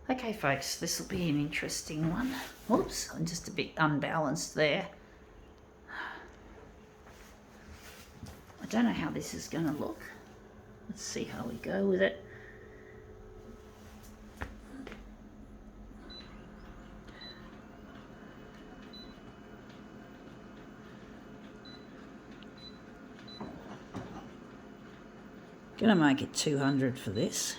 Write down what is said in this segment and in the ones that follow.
Okay folks, this will be an interesting one. Whoops, I'm just a bit unbalanced there. I don't know how this is going to look. Let's see how we go with it. Gonna make it 200 for this.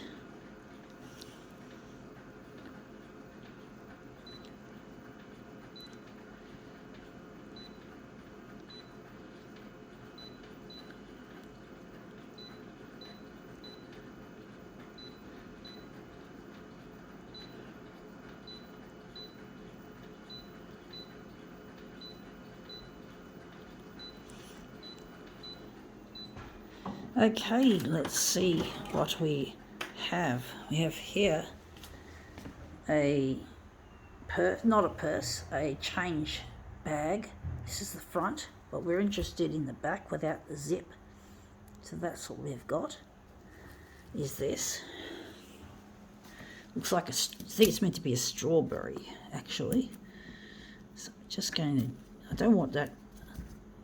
Okay, let's see what we have. We have here a not a purse, a change bag. This is the front, but we're interested in the back without the zip. So that's what we've got, is this. Looks like I think it's meant to be a strawberry, actually. So I'm just going to, I don't want that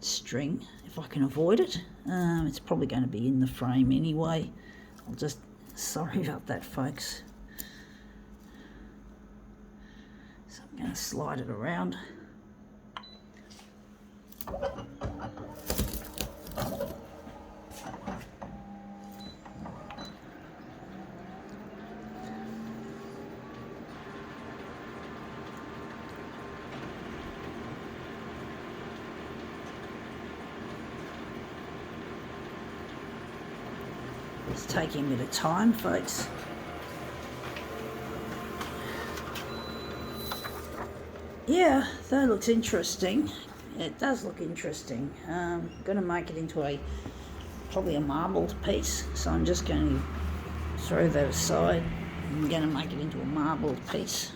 string if I can avoid it. It's probably going to be in the frame anyway. I'll just, sorry about that folks. So I'm going to slide it around. It's taking a bit of time, folks. Yeah, that looks interesting. It does look interesting. I'm going to make it into probably a marbled piece. So I'm just going to throw that aside. I'm going to make it into a marbled piece.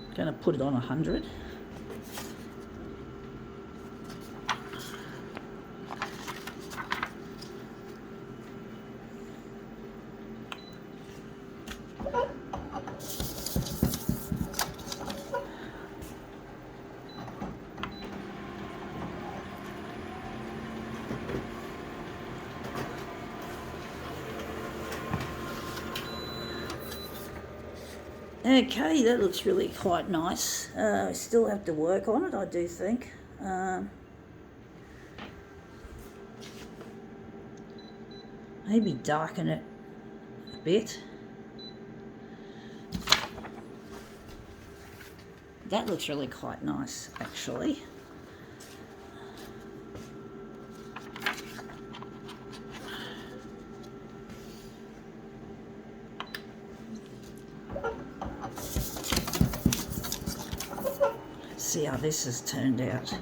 I'm going to put it on 100. Okay, that looks really quite nice. I still have to work on it, I do think. Maybe darken it a bit. That looks really quite nice, actually. See how this has turned out.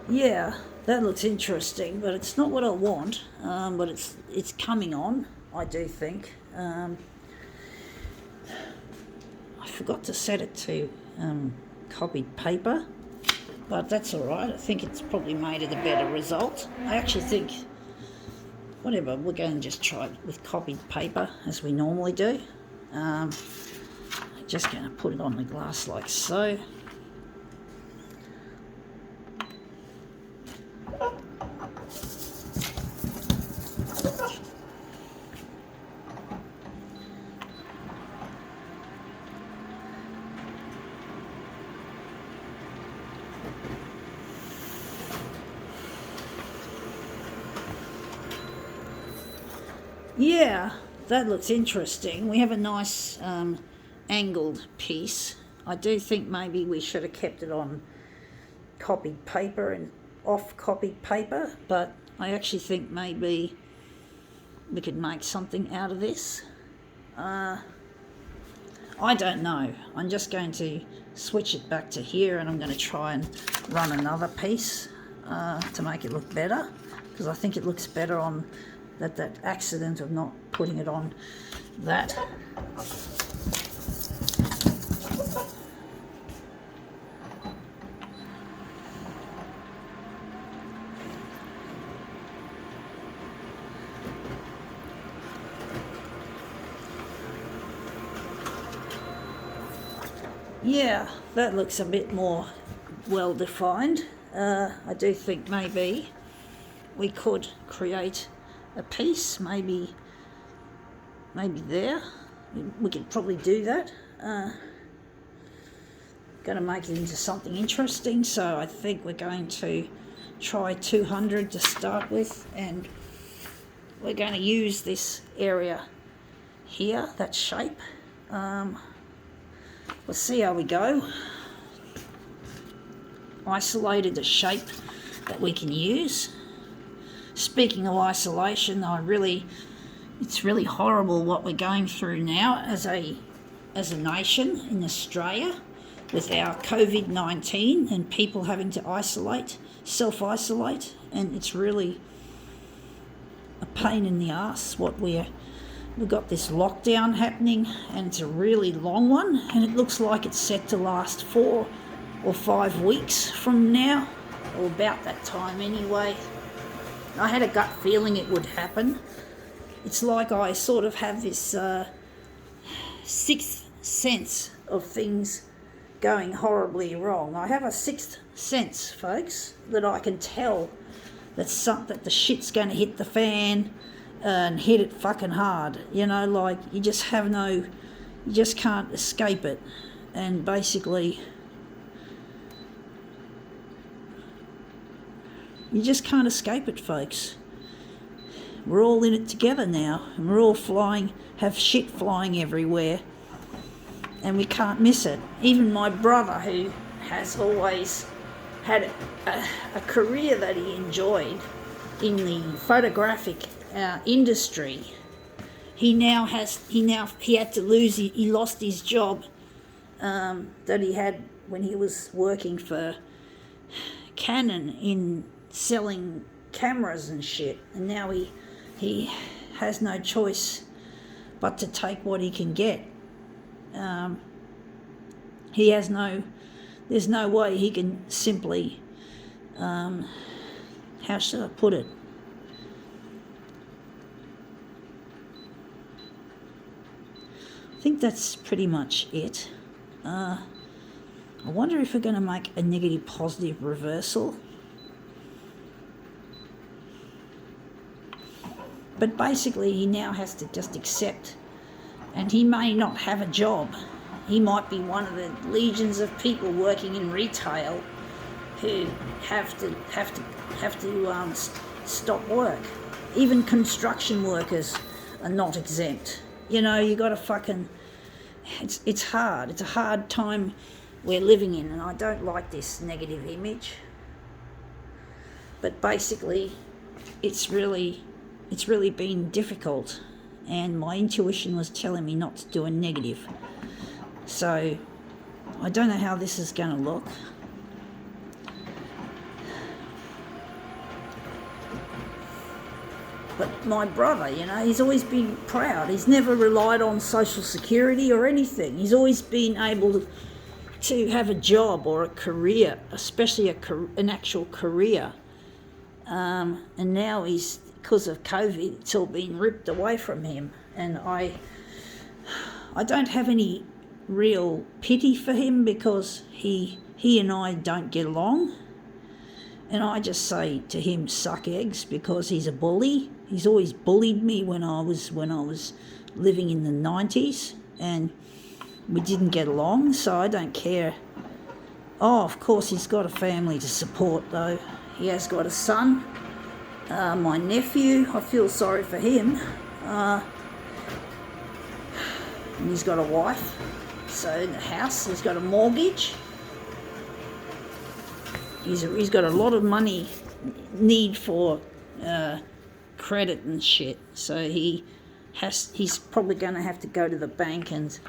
Yeah, that looks interesting, but it's not what I want. But it's coming on, I do think. I forgot to set it to copied paper. But that's all right. I think it's probably made it a better result. I actually think, whatever, we're going to just try it with copied paper as we normally do. Just going to put it on the glass like so. Yeah, that looks interesting. We have a nice angled piece. I do think maybe we should have kept it on copied paper and off copied paper, but I actually think maybe we could make something out of this. I don't know. I'm just going to switch it back to here, and I'm going to try and run another piece to make it look better, because I think it looks better on that accident of not putting it on that. Yeah, that looks a bit more well defined. I do think maybe we could create a piece, maybe there. We could probably do that. Going to make it into something interesting, so I think we're going to try 200 to start with, and we're going to use this area here, that shape. We'll see how we go. Isolated a shape that we can use. Speaking of isolation, it's really horrible what we're going through now as a nation in Australia with our COVID-19 and people having to self-isolate, and it's really a pain in the ass what we've got this lockdown happening, and it's a really long one, and it looks like it's set to last 4 or 5 weeks from now, or about that time anyway. I had a gut feeling it would happen. It's like I sort of have this sixth sense of things going horribly wrong. I have a sixth sense, folks, that I can tell that the shit's going to hit the fan and hit it fucking hard. Like you just can't escape it. And basically, you just can't escape it, folks. We're all in it together now, and we're all have shit flying everywhere, and we can't miss it. Even my brother, who has always had a career that he enjoyed in the photographic industry, he lost his job that he had when he was working for Canon in selling cameras and shit, and now he has no choice but to take what he can get. There's no way he can simply, how should I put it? I think that's pretty much it. I wonder if we're going to make a negative positive reversal. But basically he now has to just accept, and he may not have a job. He might be one of the legions of people working in retail who have to stop work. Even construction workers are not exempt. You got to it's hard. It's a hard time we're living in, and I don't like this negative image. But basically, it's really been difficult, and my intuition was telling me not to do a negative. So I don't know how this is going to look. But my brother, he's always been proud. He's never relied on Social Security or anything. He's always been able to have a job or a career, especially an actual career. And now because of COVID, it's all been ripped away from him. And I don't have any real pity for him, because he and I don't get along. And I just say to him, suck eggs, because he's a bully. He's always bullied me when I was living in the 90s, and we didn't get along, so I don't care. Oh, of course, he's got a family to support, though. He has got a son, my nephew. I feel sorry for him. And he's got a wife, so in the house, he's got a mortgage. He's got a lot of money need for credit and shit, so he's probably going to have to go to the bank and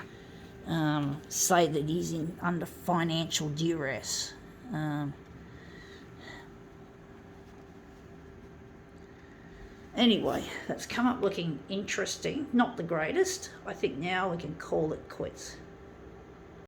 say that he's under financial duress. Anyway, that's come up looking interesting. Not the greatest. I think now we can call it quits.